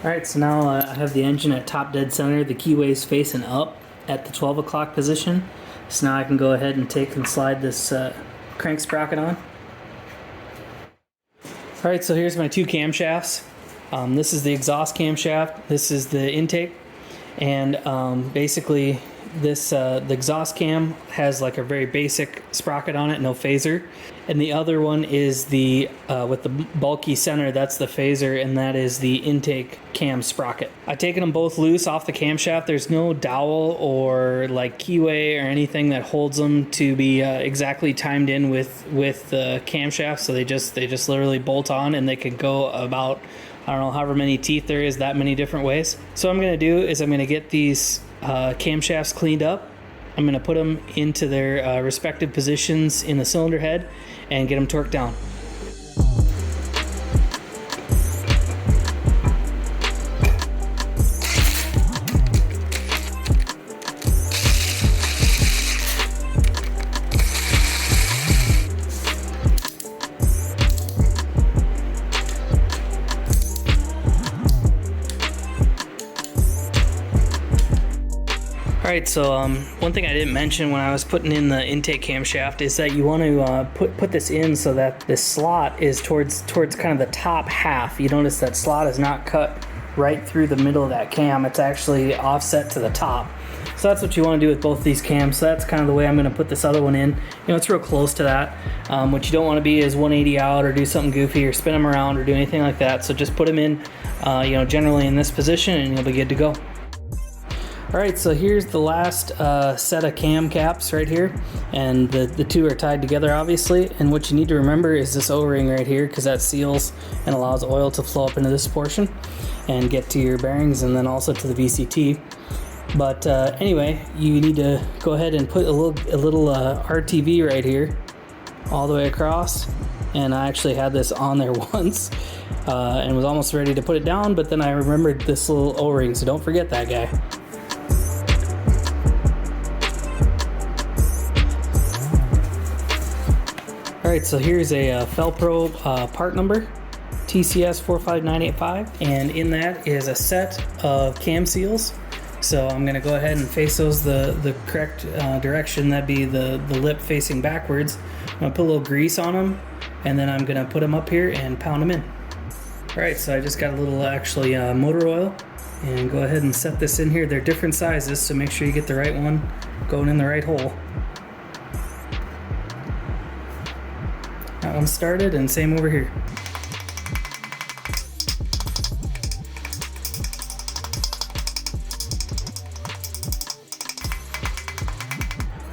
Alright, so now I have the engine at top dead center, the keyway's facing up at the 12 o'clock position. So now I can go ahead and take and slide this crank sprocket on. Alright, so here's my two camshafts. This is the exhaust camshaft, this is the intake, and basically this the exhaust cam has like a very basic sprocket on it, no phaser, and the other one is the with the bulky center, that's the phaser, and that is the intake cam sprocket. I've taken them both loose off the camshaft. There's no dowel or like keyway or anything that holds them to be exactly timed in with the camshaft, so they just literally bolt on, and they can go about, I don't know, however many teeth there is, that many different ways. So what I'm going to do is I'm going to get these camshafts cleaned up. I'm going to put them into their respective positions in the cylinder head and get them torqued down. Alright, so one thing I didn't mention when I was putting in the intake camshaft is that you want to put this in so that this slot is towards kind of the top half. You notice that slot is not cut right through the middle of that cam. It's actually offset to the top. So that's what you want to do with both these cams. So that's kind of the way I'm going to put this other one in. You know, it's real close to that. What you don't want to be is 180 out or do something goofy or spin them around or do anything like that. So just put them in, you know, generally in this position, and you'll be good to go. Alright, so here's the last set of cam caps right here, and the two are tied together obviously, and what you need to remember is this O-ring right here, because that seals and allows oil to flow up into this portion and get to your bearings and then also to the VCT. But anyway, you need to go ahead and put a little RTV right here all the way across, and I actually had this on there once and was almost ready to put it down, but then I remembered this little O-ring, so don't forget that guy. Alright, so here's a Felpro part number, TCS 45985, and in that is a set of cam seals. So I'm going to go ahead and face those the correct direction. That'd be the lip facing backwards. I'm going to put a little grease on them, and then I'm going to put them up here and pound them in. Alright, so I just got a little actually motor oil, and go ahead and set this in here. They're different sizes, so make sure you get the right one going in the right hole. That one started, and same over here.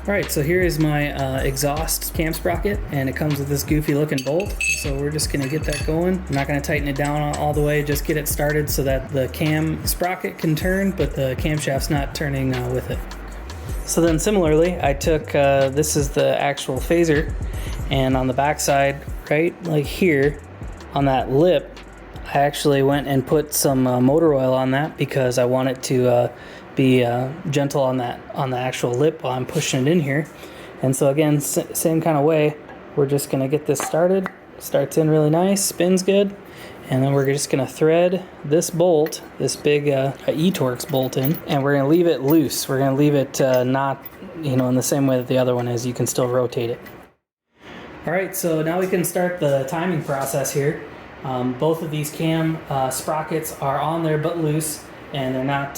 Alright, so here is my exhaust cam sprocket, and it comes with this goofy looking bolt. So we're just going to get that going. I'm not going to tighten it down all the way, just get it started so that the cam sprocket can turn, but the camshaft's not turning with it. So then similarly, I took, this is the actual phaser, and on the back side, right like here, on that lip, I actually went and put some motor oil on that because I want it to be gentle on the actual lip while I'm pushing it in here. And so again, same kind of way, we're just going to get this started. Starts in really nice, spins good, and then we're just going to thread this bolt, this big E-Torx bolt in, and we're going to leave it loose. We're going to leave it not, you know, in the same way that the other one is. You can still rotate it. Alright, so now we can start the timing process here. Both of these cam sprockets are on there but loose, and they're not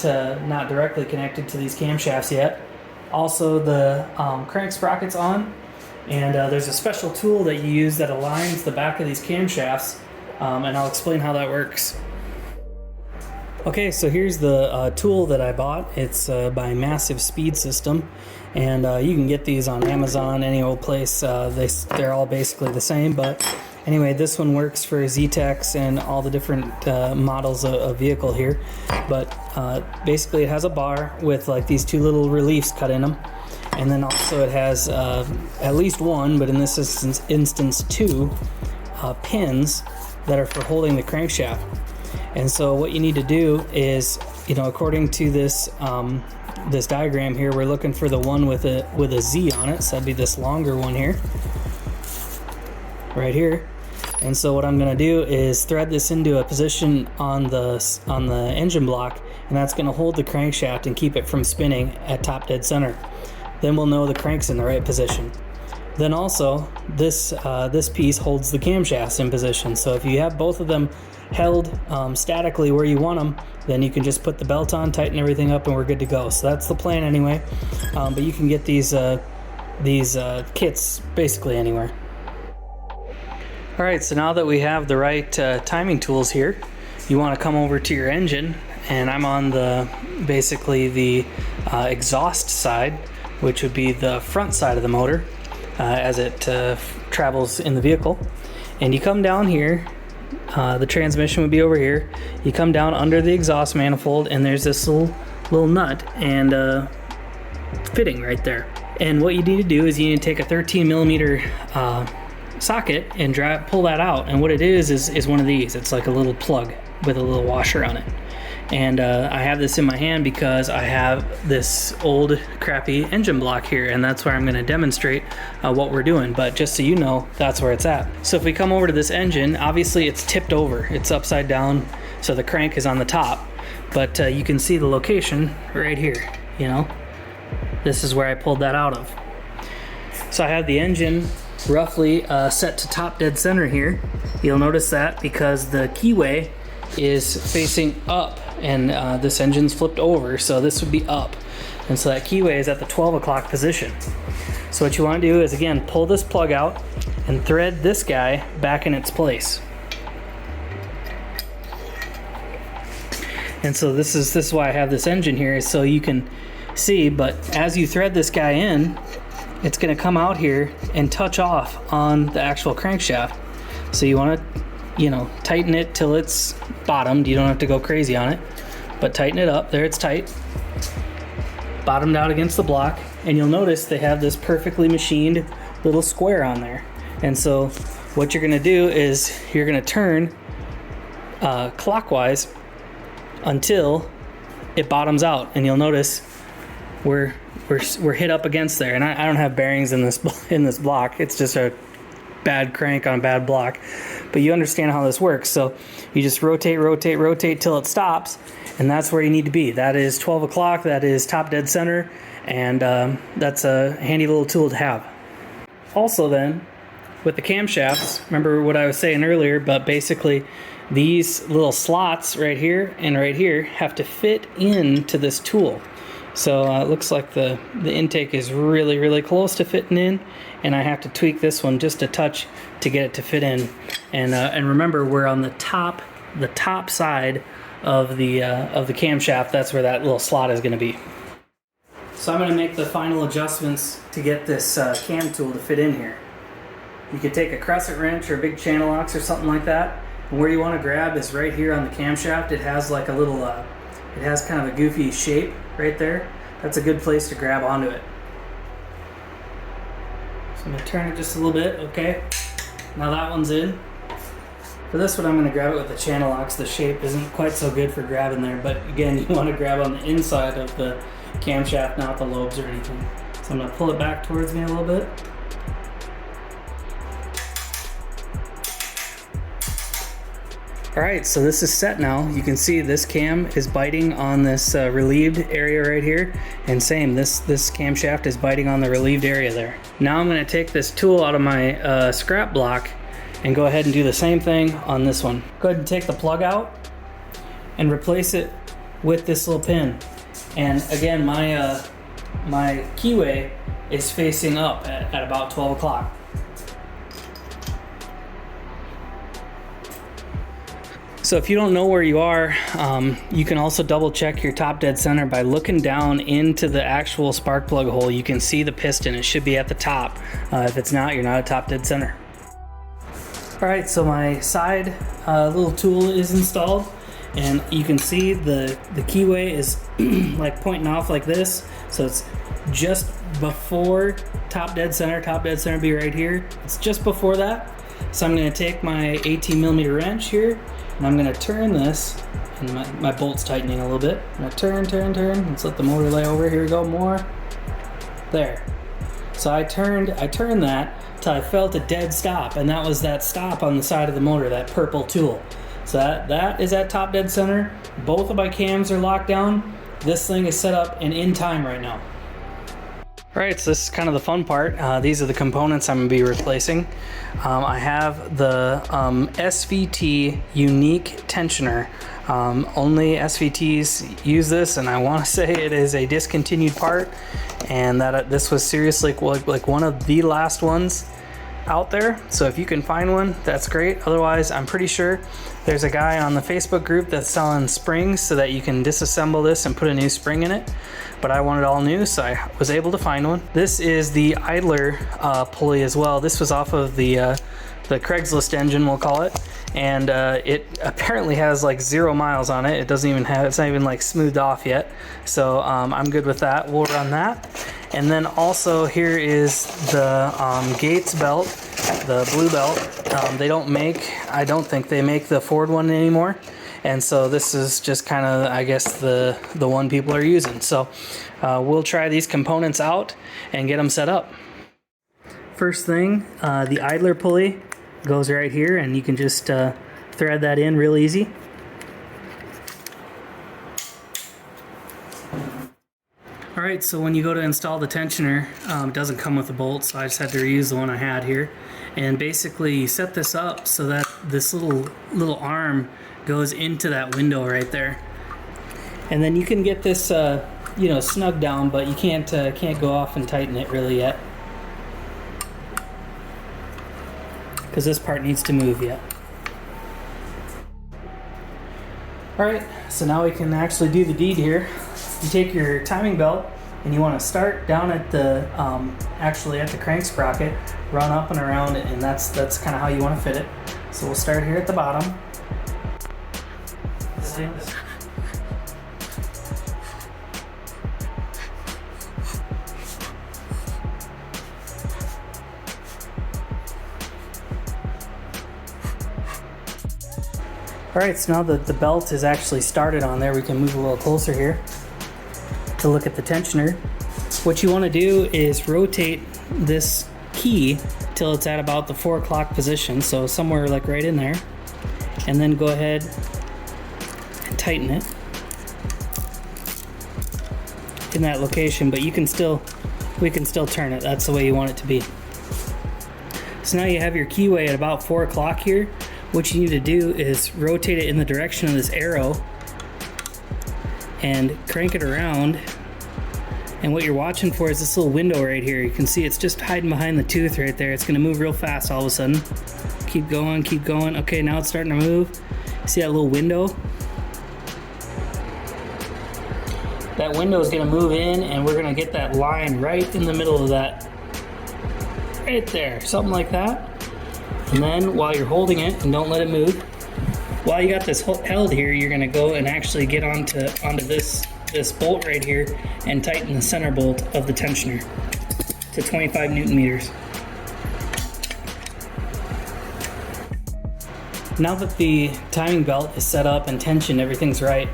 directly connected to these camshafts yet. Also, the crank sprocket's on, and there's a special tool that you use that aligns the back of these camshafts, and I'll explain how that works. Okay, so here's the tool that I bought. It's by Massive Speed System, and you can get these on Amazon, any old place. They're all basically the same, but anyway, this one works for Z-Tex and all the different models of vehicle here. But basically it has a bar with like these two little reliefs cut in them, and then also it has at least one, but in this instance two pins that are for holding the crankshaft. And so what you need to do is, you know, according to this this diagram here, we're looking for the one with a Z on it, so that'd be this longer one here, right here. And so what I'm going to do is thread this into a position on the engine block, and that's going to hold the crankshaft and keep it from spinning at top dead center. Then we'll know the crank's in the right position. Then also, this piece holds the camshafts in position. So if you have both of them held statically where you want them, then you can just put the belt on, tighten everything up, and we're good to go. So that's the plan anyway. But you can get these kits basically anywhere. All right, so now that we have the right timing tools here, you want to come over to your engine, and I'm on basically the exhaust side, which would be the front side of the motor as it travels in the vehicle. And you come down here, the transmission would be over here. You come down under the exhaust manifold, and there's this little nut and fitting right there. And what you need to do is you need to take a 13 millimeter socket and pull that out. And what it is one of these. It's like a little plug with a little washer on it. And I have this in my hand because I have this old crappy engine block here, and that's where I'm going to demonstrate what we're doing. But just so you know, that's where it's at. So if we come over to this engine, obviously it's tipped over. It's upside down, so the crank is on the top. But you can see the location right here, you know. This is where I pulled that out of. So I have the engine roughly set to top dead center here. You'll notice that because the keyway is facing up, and this engine's flipped over, so this would be up, and so that keyway is at the 12 o'clock position. So what you want to do is, again, pull this plug out and thread this guy back in its place. And so this is why I have this engine here, is so you can see. But as you thread this guy in, it's going to come out here and touch off on the actual crankshaft. So you want to, you know, tighten it till it's bottomed. You don't have to go crazy on it, but tighten it up. There, it's tight, bottomed out against the block. And you'll notice they have this perfectly machined little square on there. And so what you're going to do is you're going to turn clockwise until it bottoms out, and you'll notice we're hit up against there. And I don't have bearings in this block. It's just a bad crank on a bad block, but you understand how this works. So you just rotate till it stops, and that's where you need to be. That is 12 o'clock. That is top dead center, and that's a handy little tool to have. Also then, with the camshafts, remember what I was saying earlier, but basically these little slots right here and right here have to fit into this tool. So it looks like the intake is really close to fitting in, and I have to tweak this one just a touch to get it to fit in. And remember, we're on the top side of the camshaft. That's where that little slot is going to be. So I'm going to make the final adjustments to get this cam tool to fit in here. You could take a crescent wrench or a big channel ox or something like that. And where you want to grab is right here on the camshaft. It has like a little, it has kind of a goofy shape right there. That's a good place to grab onto it. So I'm going to turn it just a little bit, okay? Now that one's in. For this one, I'm going to grab it with the channel ox. The shape isn't quite so good for grabbing there, but again, you want to grab on the inside of the camshaft, not the lobes or anything. So I'm going to pull it back towards me a little bit. Alright, so this is set now. You can see this cam is biting on this relieved area right here, and same, this camshaft is biting on the relieved area there. Now I'm going to take this tool out of my scrap block and go ahead and do the same thing on this one. Go ahead and take the plug out and replace it with this little pin. And again, my keyway is facing up at about 12 o'clock. So if you don't know where you are, you can also double check your top dead center by looking down into the actual spark plug hole. You can see the piston. It should be at the top. If it's not, you're not at top dead center. All right, so my side little tool is installed, and you can see the keyway is like pointing off like this. So it's just before top dead center. Top dead center be right here. It's just before that. So I'm going to take my 18 millimeter wrench here, and I'm going to turn this, and my bolt's tightening a little bit. I'm going to turn. Let's let the motor lay over. Here we go, more. There. So I turned that till I felt a dead stop, and that was that stop on the side of the motor, that purple tool. So that is at top dead center. Both of my cams are locked down. This thing is set up and in time right now. All right, so this is kind of the fun part. These are the components I'm gonna be replacing. I have the SVT unique tensioner. Only SVTs use this, and I want to say it is a discontinued part, and that this was seriously like one of the last ones out there. So if you can find one, that's great. Otherwise, I'm pretty sure there's a guy on the Facebook group that's selling springs so that you can disassemble this and put a new spring in it. But I want it all new, so I was able to find one. This is the idler pulley as well. This was off of the Craigslist engine, we'll call it. And it apparently has like 0 miles on it. It doesn't even have, it's not even like smoothed off yet. So I'm good with that. We'll run that. And then also here is the Gates belt, the blue belt. They don't make, I don't think they make the Ford one anymore. And so this is just kind of, I guess, the one people are using. So we'll try these components out and get them set up. First thing, the idler pulley goes right here, and you can just thread that in real easy. Alright, so when you go to install the tensioner, it doesn't come with a bolt, so I just had to reuse the one I had here. And basically you set this up so that this little arm goes into that window right there. And then you can get this you know, snug down, but you can't go off and tighten it really yet, because this part needs to move yet. Alright, so now we can actually do the deed here. You take your timing belt and you want to start down at the actually at the crank sprocket, run up and around it, and that's kind of how you want to fit it. So we'll start here at the bottom. Alright, so now that the belt is actually started on there, we can move a little closer here to look at the tensioner. What you want to do is rotate this key till it's at about the 4 o'clock position, so somewhere like right in there, and then go ahead and tighten it in that location, but we can still turn it. That's the way you want it to be. So now you have your keyway at about 4 o'clock here. What you need to do is rotate it in the direction of this arrow and crank it around. And what you're watching for is this little window right here. You can see it's just hiding behind the tooth right there. It's going to move real fast all of a sudden. Keep going, keep going. Okay, now it's starting to move. See that little window? That window is going to move in, and we're going to get that line right in the middle of that. Right there, something like that. And then while you're holding it, and don't let it move, while you got this held here, you're going to go and actually get onto this bolt right here and tighten the center bolt of the tensioner to 25 Newton meters. Now that the timing belt is set up and tensioned, everything's right,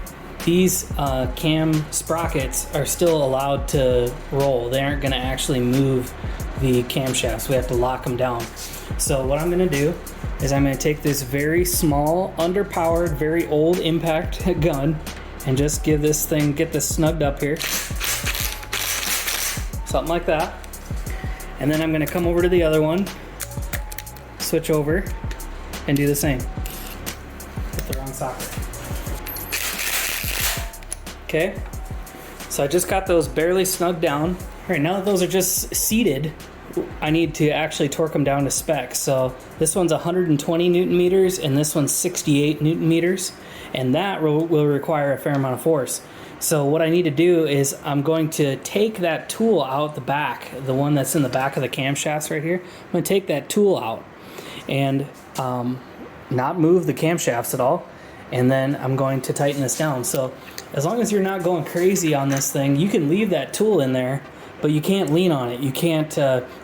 these cam sprockets are still allowed to roll. They aren't going to actually move the camshafts. We have to lock them down. So what I'm going to do is I'm going to take this very small, underpowered, very old impact gun and just get this snugged up here. Something like that. And then I'm going to come over to the other one, switch over, and do the same. Hit the wrong socket. Okay, so I just got those barely snugged down. All right, now that those are just seated, I need to actually torque them down to spec. So this one's 120 Newton meters and this one's 68 Newton meters, and that will require a fair amount of force. So what I need to do is I'm going to take that tool out the back, the one that's in the back of the camshafts right here. I'm going to take that tool out and not move the camshafts at all, and then I'm going to tighten this down. So as long as you're not going crazy on this thing, you can leave that tool in there, but you can't lean on it. You can't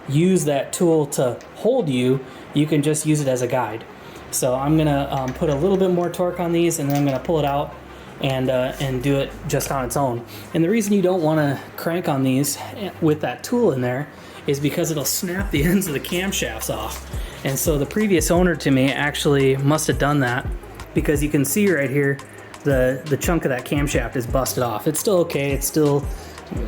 use that tool to hold you. You can just use it as a guide. So I'm gonna put a little bit more torque on these, and then I'm gonna pull it out and do it just on its own. And the reason you don't want to crank on these with that tool in there is because it'll snap the ends of the camshafts off. And so the previous owner to me actually must have done that, because you can see right here the chunk of that camshaft is busted off. It's still okay, it still,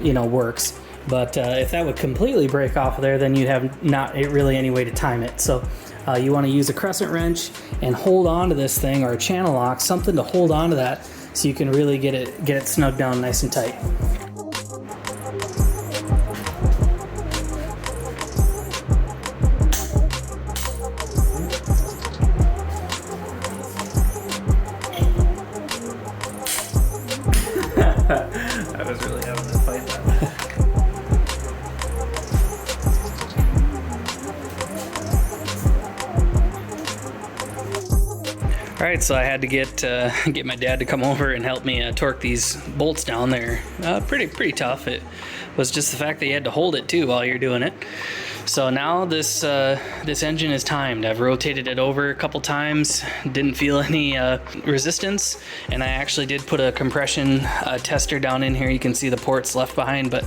you know, works. But if that would completely break off of there, then you'd have not really any way to time it. So you want to use a crescent wrench and hold on to this thing, or a channel lock, something to hold on to that, so you can really get it snug down nice and tight. I was really having to fight that. All right, so I had to get my dad to come over and help me torque these bolts down there. Pretty tough. It was just the fact that you had to hold it too while you're doing it. So now this engine is timed. I've rotated it over a couple times, didn't feel any resistance, and I actually did put a compression tester down in here. You can see the ports left behind, but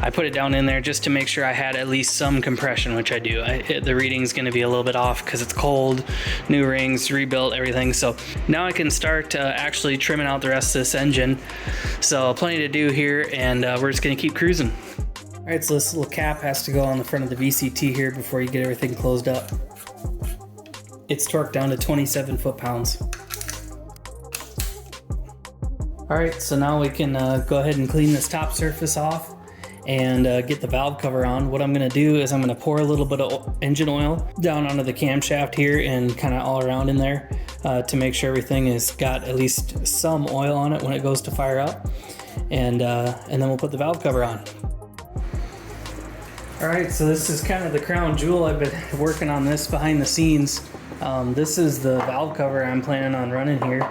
I put it down in there just to make sure I had at least some compression, which I do. The reading's going to be a little bit off because it's cold, new rings, rebuilt, everything. So now I can start actually trimming out the rest of this engine. So plenty to do here, and we're just going to keep cruising. All right, so this little cap has to go on the front of the VCT here before you get everything closed up. It's torqued down to 27 foot-pounds. All right, so now we can go ahead and clean this top surface off and get the valve cover on. What I'm gonna do is I'm gonna pour a little bit of engine oil down onto the camshaft here and kind of all around in there to make sure everything has got at least some oil on it when it goes to fire up. And then we'll put the valve cover on. All right, so this is kind of the crown jewel. I've been working on this behind the scenes. This is the valve cover I'm planning on running here.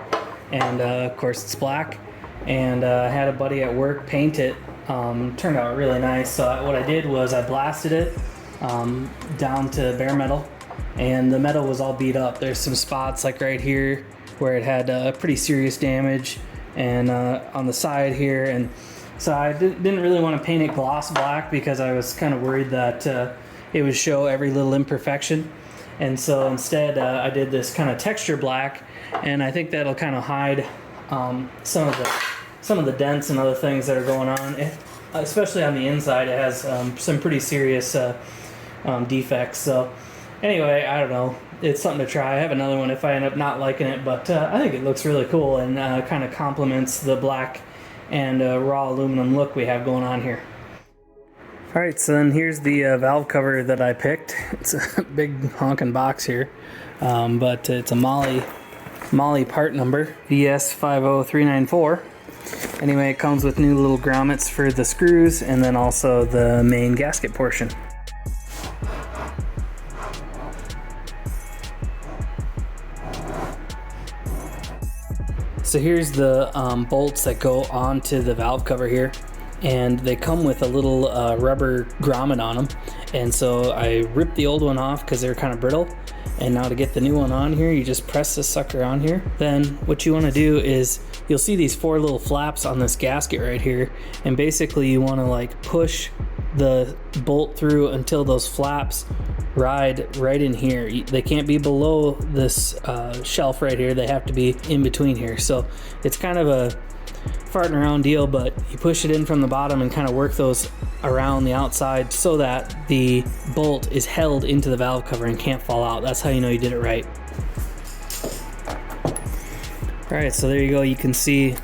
And of course it's black. And I had a buddy at work paint it. Turned out really nice. So what I did was I blasted it down to bare metal. And the metal was all beat up. There's some spots like right here where it had pretty serious damage. And on the side here. And so I didn't really want to paint it gloss black because I was kind of worried that it would show every little imperfection. And so instead I did this kind of texture black, and I think that'll kind of hide some of the dents and other things that are going on. Especially on the inside, it has some pretty serious defects. So anyway, I don't know. It's something to try. I have another one if I end up not liking it, but I think it looks really cool and kind of complements the black and raw aluminum look we have going on here. All right, so then here's the valve cover that I picked. It's a big honking box here, but it's a Molle part number, VS50394. Anyway, it comes with new little grommets for the screws and then also the main gasket portion. So here's the bolts that go onto the valve cover here, and they come with a little rubber grommet on them. And so I ripped the old one off because they're kind of brittle, and now to get the new one on here, you just press this sucker on here. Then what you want to do is, you'll see these 4 little flaps on this gasket right here, and basically you want to like push the bolt through until those flaps ride right in here. They can't be below this shelf right here. They have to be in between here. So it's kind of a farting around deal, but you push it in from the bottom and kind of work those around the outside so that the bolt is held into the valve cover and can't fall out. That's how you know you did it right. All right, so there you go. You can see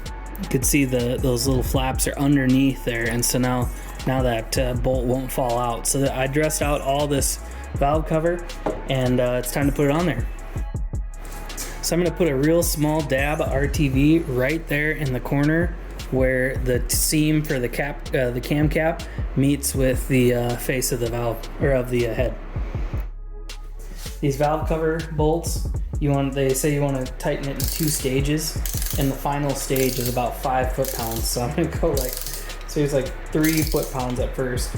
those little flaps are underneath there, and so now that bolt won't fall out. So I dressed out all this valve cover, and it's time to put it on there. So I'm going to put a real small dab of RTV right there in the corner where the seam for the cam cap meets with the face of the valve, or of the head. These valve cover bolts, they say you want to tighten it in 2 stages, and the final stage is about 5 foot-pounds. So I'm going to go it's like 3 foot-pounds at first.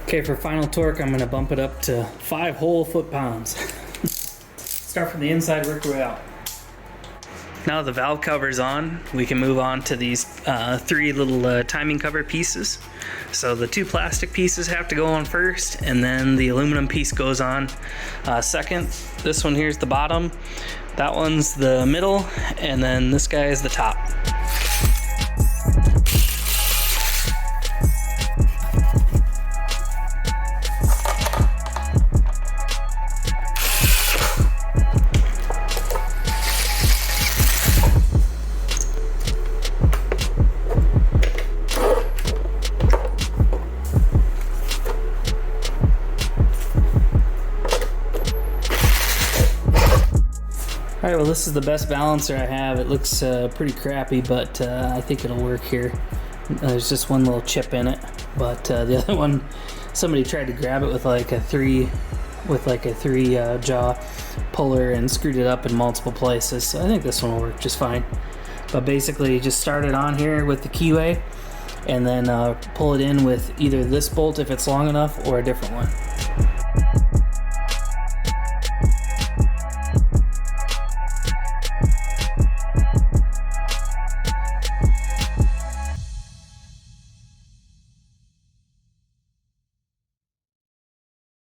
Okay, for final torque, I'm going to bump it up to 5 whole foot-pounds. Start from the inside, work your way out. Now the valve cover's on, we can move on to these 3 little timing cover pieces. So the 2 plastic pieces have to go on first, and then the aluminum piece goes on second. This one here's the bottom, that one's the middle, and then this guy is the top. Alright, well this is the best balancer I have. It looks pretty crappy, but I think it'll work here. There's just one little chip in it, but the other one, somebody tried to grab it with like a 3 jaw puller and screwed it up in multiple places. So I think this one will work just fine. But basically just start it on here with the keyway and then pull it in with either this bolt if it's long enough or a different one.